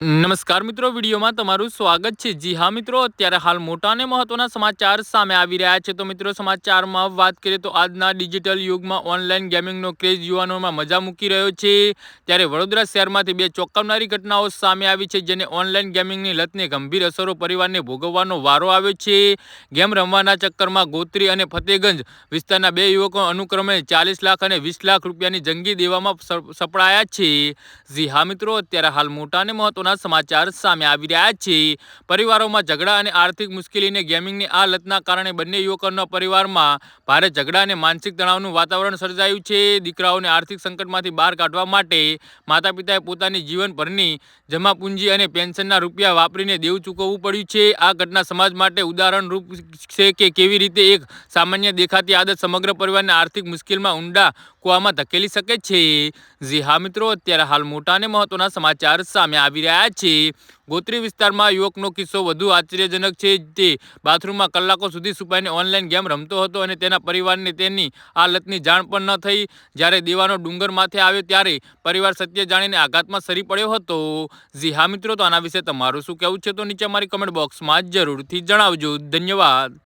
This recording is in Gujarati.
નમસ્કાર મિત્રો, વિડીયોમાં તમારું સ્વાગત છે। જી હા મિત્રો, અત્યારે હાલ મોટા અને મહત્વના સમાચાર સામે આવી રહ્યા છે। તો મિત્રો, સમાચારમાં વાત કરીએ તો આજના ડિજિટલ યુગમાં ઓનલાઈન ગેમિંગનો ક્રેઝ યુવાનોમાં મજા મૂકી રહ્યો છે। ત્યારે વડોદરા શહેરમાંથી બે ચોંકાવનારી ઘટનાઓ સામે આવી છે, જેને ઓનલાઈન ગેમિંગની લતને ગંભીર અસરો પરિવારને ભોગવવાનો વારો આવ્યો છે। ગેમ રમવાના ચક્કરમાં ગોત્રી અને ફતેગંજ વિસ્તારના બે યુવકો અનુક્રમે 40 લાખ અને 20 લાખ રૂપિયાની જંગી દેવામાં સપડાયા છે। જી હા મિત્રો, અત્યારે હાલ મોટા અને મહત્વના સમાચાર સામે આવી રહ્યા છે। પરિવારોમાં ઝઘડા અને આર્થિક મુશ્કેલીને ગેમિંગની આ લતના કારણે બંને યુવકોના પરિવારમાં ભારે ઝઘડા અને માનસિક તણાવનું વાતાવરણ સર્જાયું છે। દીકરાઓને આર્થિક સંકટમાંથી બહાર કાઢવા માટે માતા પિતાએ પોતાની જીવનભરની જમાપૂંજી અને પેન્શનના રૂપિયા વાપરીને દેવું ચૂકવવું પડ્યું છે। આ ઘટના સમાજ માટે ઉદાહરણરૂપ છે કે કેવી રીતે એક સામાન્ય દેખાતી આદત સમગ્ર પરિવારને આર્થિક મુશ્કેલીમાં ઊંડા કૂવામાં ધકેલી શકે છે। જી હા મિત્રો, અત્યારે હાલ મોટા અને મહત્વના સમાચાર સામે આવી રહ્યા છે। ગોત્રી વિસ્તારમાં યુવકનો કિસ્સો વધુ આશ્ચર્યજનક છે। તે બાથરૂમમાં કલાકો સુધી છુપાઈને ઓનલાઈન ગેમ રમતો હતો અને તેના પરિવારને તેની આ લતની જાણ પણ ન થઈ। જ્યારે દેવાનો ડુંગર માથે આવ્યો ત્યારે પરિવાર સત્ય જાણીને આઘાતમાં સરી પડ્યો હતો। જી હા મિત્રો, તો આના વિશે તમારું શું કહેવું છે? તો નીચે અમારી કમેન્ટ બોક્સમાં જરૂરથી જણાવજો। ધન્યવાદ।